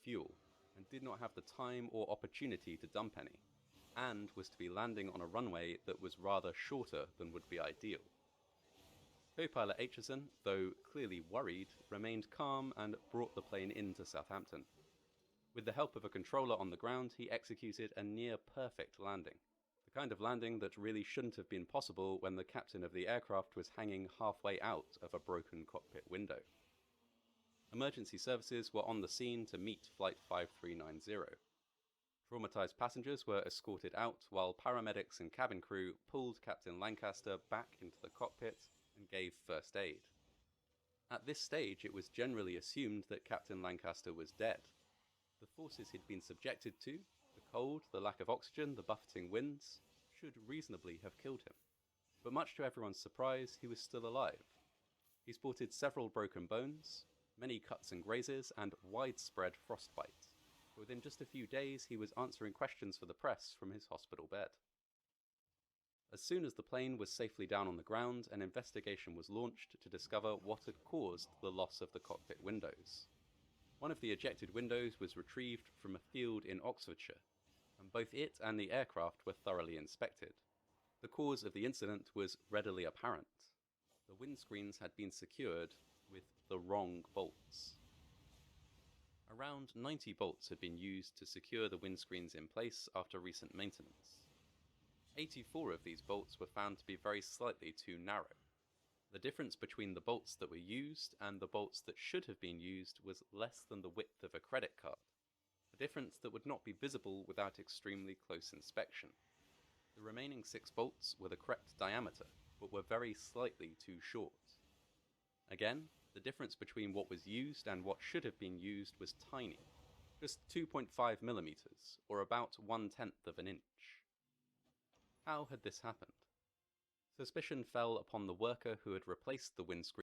fuel, and did not have the time or opportunity to dump any, and was to be landing on a runway that was rather shorter than would be ideal. Co-pilot Aitchison, though clearly worried, remained calm and brought the plane into Southampton. With the help of a controller on the ground, he executed a near-perfect landing. The kind of landing that really shouldn't have been possible when the captain of the aircraft was hanging halfway out of a broken cockpit window. Emergency services were on the scene to meet Flight 5390. Traumatized passengers were escorted out while paramedics and cabin crew pulled Captain Lancaster back into the cockpit and gave first aid. At this stage, it was generally assumed that Captain Lancaster was dead. The forces he'd been subjected to, the cold, the lack of oxygen, the buffeting winds, should reasonably have killed him. But much to everyone's surprise, he was still alive. He sported several broken bones, many cuts and grazes, and widespread frostbite. Within just a few days, he was answering questions for the press from his hospital bed. As soon as the plane was safely down on the ground, an investigation was launched to discover what had caused the loss of the cockpit windows. One of the ejected windows was retrieved from a field in Oxfordshire, and both it and the aircraft were thoroughly inspected. The cause of the incident was readily apparent. The windscreens had been secured with the wrong bolts. Around 90 bolts had been used to secure the windscreens in place after recent maintenance. 84 of these bolts were found to be very slightly too narrow. The difference between the bolts that were used and the bolts that should have been used was less than the width of a credit card, a difference that would not be visible without extremely close inspection. The remaining 6 bolts were the correct diameter, but were very slightly too short. Again, the difference between what was used and what should have been used was tiny, just 2.5 millimeters, or about 1/10 of an inch. How had this happened? Suspicion fell upon the worker who had replaced the windscreen